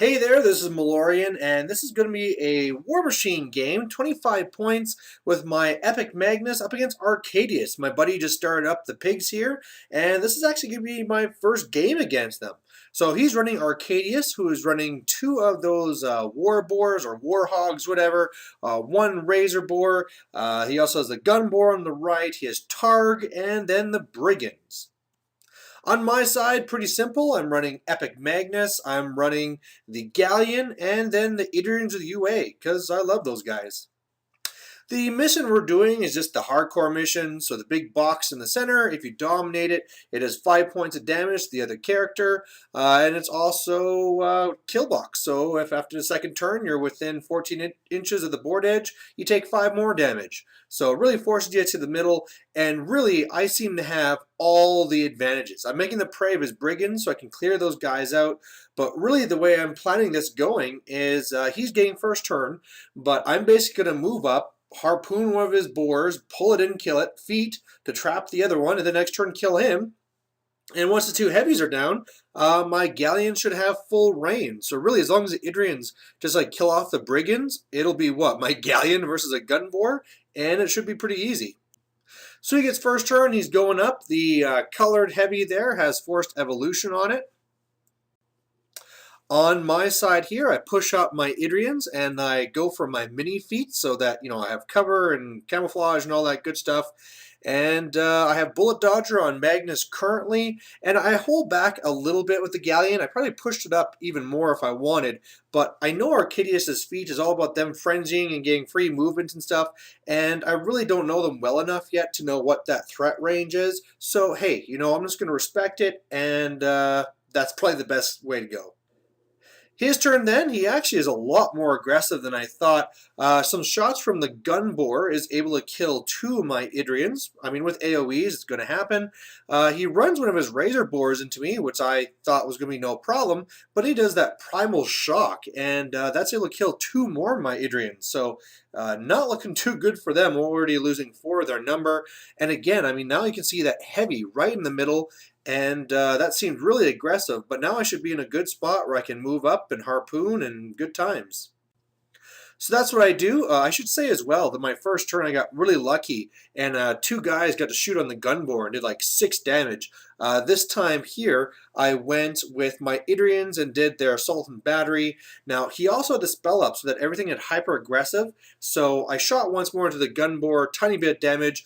Hey there, this is Malorian, and this is going to be a War Machine game, 25 points with my eMagnus up against Arkadius. My buddy just started up the pigs here, and this is actually going to be my first game against them. So he's running Arkadius, who is running two of those war boars or war hogs, whatever, one razor boar. He also has the gun boar on the right, he has Targ, and then the brigands. On my side, pretty simple. I'm running eMagnus, I'm running the Galleon, and then the Idrians of the UA, because I love those guys. The mission we're doing is just the hardcore mission, so the big box in the center, if you dominate it, it has 5 points of damage to the other character, and it's also kill box, so if after the second turn you're within 14 inches of the board edge, you take 5 more damage. So it really forces you to the middle, and really I seem to have all the advantages. I'm making the prey of his brigands so I can clear those guys out, but really the way I'm planning this going is he's getting first turn, but I'm basically going to move up, harpoon one of his boars, pull it in, kill it, feet to trap the other one, and the next turn kill him. And once the two heavies are down, my Galleon should have full range. So really, as long as the Idrians just like kill off the brigands, it'll be what? My Galleon versus a gun boar, and it should be pretty easy. So he gets first turn, he's going up. The colored heavy there has forced evolution on it. On my side here, I push up my Idrians and I go for my mini feet so that, I have cover and camouflage and all that good stuff. And I have Bullet Dodger on Magnus currently, and I hold back a little bit with the Galleon. I probably pushed it up even more if I wanted, but I know Arkadius' feat is all about them frenzying and getting free movements and stuff, and I really don't know them well enough yet to know what that threat range is. So hey, I'm just going to respect it, and that's probably the best way to go. His turn then, he actually is a lot more aggressive than I thought. Some shots from the gun boar is able to kill two of my Idrians. I mean, with AoEs, it's going to happen. He runs one of his razor boars into me, which I thought was going to be no problem, but he does that primal shock, and that's able to kill two more of my Idrians. So not looking too good for them. We're already losing 4 of their number. And again, I mean, now you can see that heavy right in the middle, and that seemed really aggressive, but now I should be in a good spot where I can move up and harpoon and good times. So that's what I do. I should say as well that my first turn I got really lucky, and 2 guys got to shoot on the gun boar and did like 6 damage. This time here, I went with my Idrians and did their assault and battery. Now, he also had the spell up so that everything had hyper aggressive, so I shot once more into the gun boar, tiny bit of damage.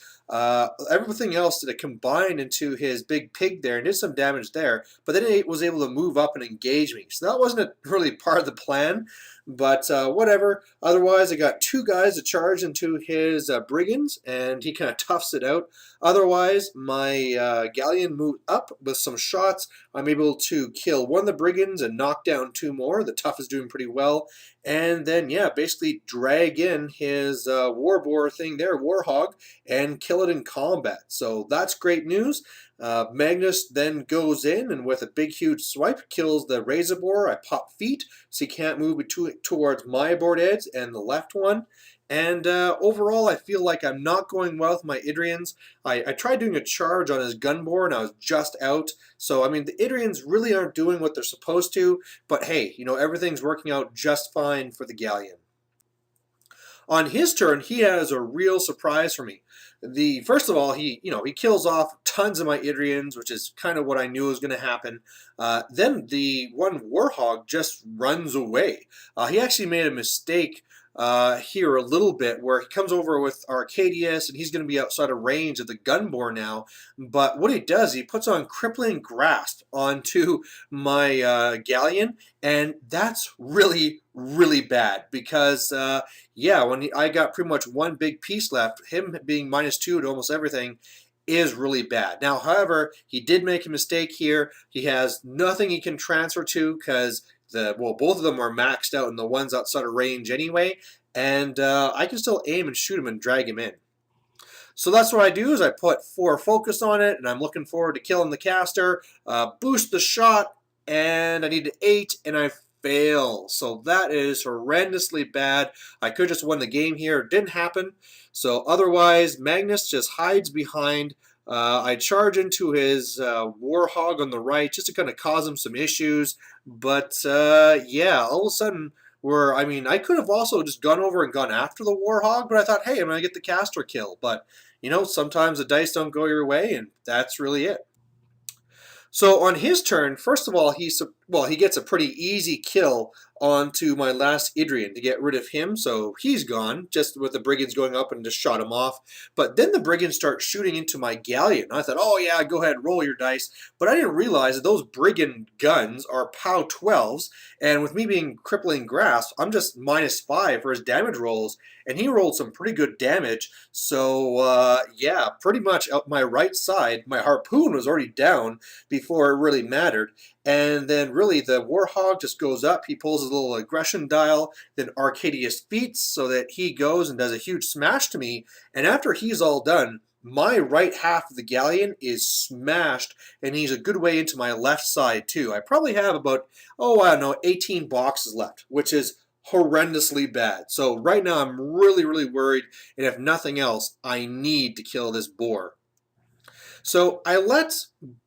Everything else did it combine into his big pig there and did some damage there, but then it was able to move up and engage me. So that wasn't really part of the plan, but whatever. Otherwise, I got 2 guys to charge into his brigands, and he kind of toughs it out. Otherwise, my Galleon moved up with some shots. I'm able to kill one of the brigands and knock down 2 more. The tough is doing pretty well. And then, yeah, basically drag in his war boar thing there, war hog, and kill it in combat. So that's great news. Magnus then goes in and with a big huge swipe kills the razor boar. I pop feet so he can't move towards my board edge and the left one. And overall, I feel like I'm not going well with my Idrians. I tried doing a charge on his gun boar and I was just out. So, I mean, the Idrians really aren't doing what they're supposed to. But hey, everything's working out just fine for the Galleon. On his turn, he has a real surprise for me. First of all, he kills off tons of my Idrians, which is kind of what I knew was going to happen. Then the one Warhog just runs away. He actually made a mistake here a little bit where he comes over with Arkadius and he's going to be outside of range of the gun boar now, but what he does, he puts on crippling grasp onto my Galleon, and that's really bad because yeah, when I got pretty much one big piece left, him being -2 to almost everything is really bad. Now, however, he did make a mistake here. He has nothing he can transfer to because both of them are maxed out and the one's outside of range anyway, and I can still aim and shoot him and drag him in. So that's what I do is I put 4 focus on it, and I'm looking forward to killing the caster, boost the shot, and I need an 8, and I fail. So that is horrendously bad. I could just won the game here. It didn't happen. So otherwise, Magnus just hides behind I charge into his Warhog on the right just to kind of cause him some issues. But yeah, all of a sudden, I mean, I could have also just gone over and gone after the Warhog, but I thought, hey, I'm going to get the caster kill. But, sometimes the dice don't go your way, and that's really it. So on his turn, first of all, he gets a pretty easy kill onto my last Idrian to get rid of him, so he's gone, just with the Brigands going up and just shot him off. But then the Brigands start shooting into my Galleon. I thought, oh yeah, go ahead, roll your dice. But I didn't realize that those Brigand guns are POW 12s, and with me being Crippling Grasp, I'm just -5 for his damage rolls, and he rolled some pretty good damage. So yeah, pretty much up my right side, my Harpoon was already down before it really mattered. And then really the Warhog just goes up. He pulls his little aggression dial. Then Arkadius beats so that he goes and does a huge smash to me. And after he's all done, my right half of the Galleon is smashed, and he's a good way into my left side too. I probably have about, I don't know, 18 boxes left, which is horrendously bad. So right now I'm really, really worried, and if nothing else, I need to kill this boar. So I let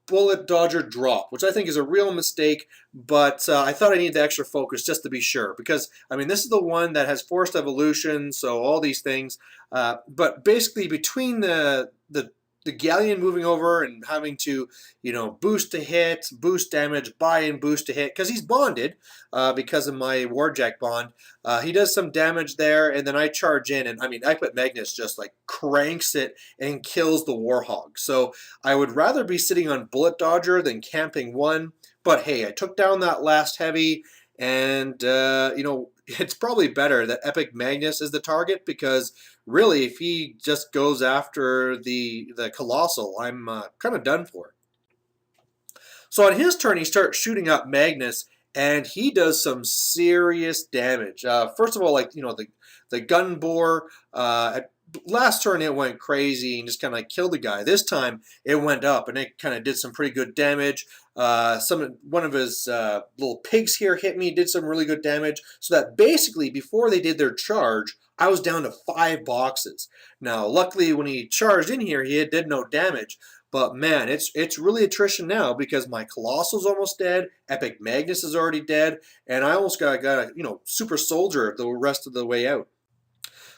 Bullet Dodger drop, which I think is a real mistake, but I thought I needed the extra focus just to be sure, because, I mean, this is the one that has forced evolution, so all these things, but basically between the Galleon moving over and having to, boost to hit, boost damage, buy and boost to hit, because he's bonded because of my Warjack bond. He does some damage there, and then I charge in, and I mean, eMagnus just like cranks it and kills the Warhog. So I would rather be sitting on Bullet Dodger than camping one, but hey, I took down that last heavy, and, it's probably better that eMagnus is the target, because really, if he just goes after the Colossal, I'm kind of done for. So on his turn, he starts shooting up Magnus, and he does some serious damage. First of all, like, the gun bore, last turn it went crazy and just kind of killed the guy. This time it went up and it kind of did some pretty good damage. One of his little pigs here hit me, did some really good damage. So that basically before they did their charge, I was down to 5 boxes. Now, luckily when he charged in here, he did no damage. But man, it's really attrition now, because my Colossal's almost dead, eMagnus is already dead, and I almost got a super soldier the rest of the way out.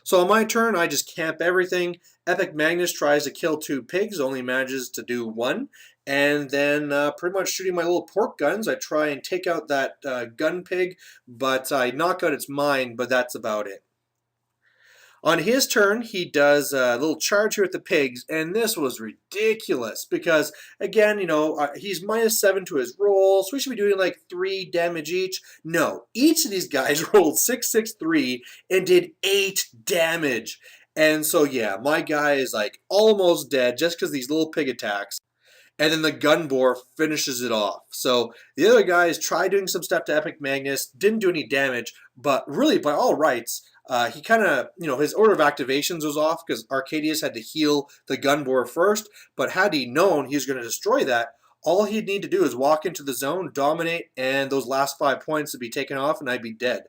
So on my turn, I just camp everything. eMagnus tries to kill 2 pigs, only manages to do 1. And then pretty much shooting my little pork guns, I try and take out that gun pig, but I knock out its mind, but that's about it. On his turn, he does a little charge here with the pigs, and this was ridiculous because, again, he's -7 to his roll, so we should be doing like 3 damage each. No, each of these guys rolled 6, 6, 3 and did 8 damage. And so, yeah, my guy is like almost dead just because these little pig attacks. And then the gun bore finishes it off. So the other guys tried doing some stuff to eMagnus, didn't do any damage, but really, by all rights, he kind of, his order of activations was off because Arkadius had to heal the gun bore first, but had he known he was going to destroy that, all he'd need to do is walk into the zone, dominate, and those last 5 points would be taken off and I'd be dead.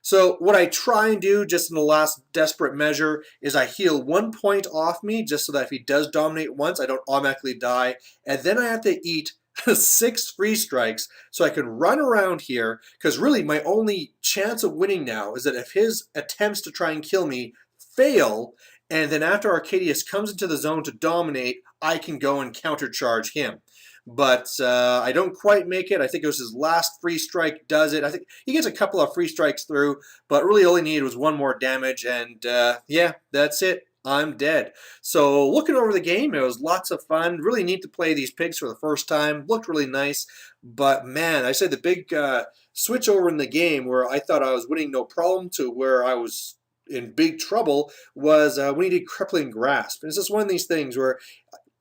So what I try and do just in the last desperate measure is I heal 1 point off me just so that if he does dominate once, I don't automatically die. And then I have to eat 6 free strikes so I can run around here, because really my only chance of winning now is that if his attempts to try and kill me fail, and then after Arkadius comes into the zone to dominate, I can go and countercharge him. But I don't quite make it. I think it was his last free strike does it. I think he gets a couple of free strikes through, but really all he needed was 1 more damage, and yeah, that's it. I'm dead. So looking over the game, it was lots of fun. Really neat to play these pigs for the first time. Looked really nice, but man, I said the big switch over in the game where I thought I was winning no problem to where I was in big trouble was when he did Crippling Grasp. And it's just one of these things where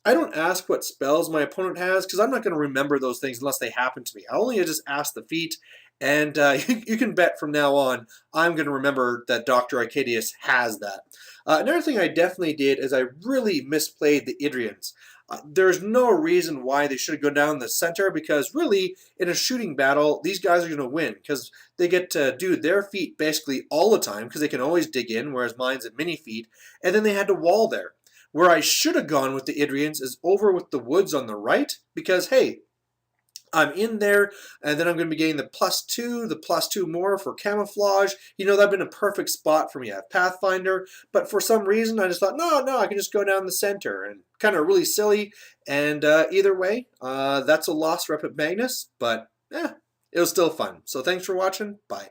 I don't ask what spells my opponent has because I'm not going to remember those things unless they happen to me. I only just ask the feat, and you can bet from now on I'm going to remember that Dr. Arkadius has that. Another thing I definitely did is I really misplayed the Idrians. There's no reason why they should have gone down the center, because really in a shooting battle these guys are going to win because they get to do their feat basically all the time because they can always dig in, whereas mine's a mini feat, and then they had to wall there. Where I should have gone with the Idrians is over with the woods on the right, because hey, I'm in there, and then I'm going to be getting the plus two more for camouflage. You know, that'd been a perfect spot for me. I have Pathfinder, but for some reason I just thought, no, I can just go down the center, and kind of really silly. And either way, that's a lost rep at Magnus, but it was still fun. So thanks for watching. Bye.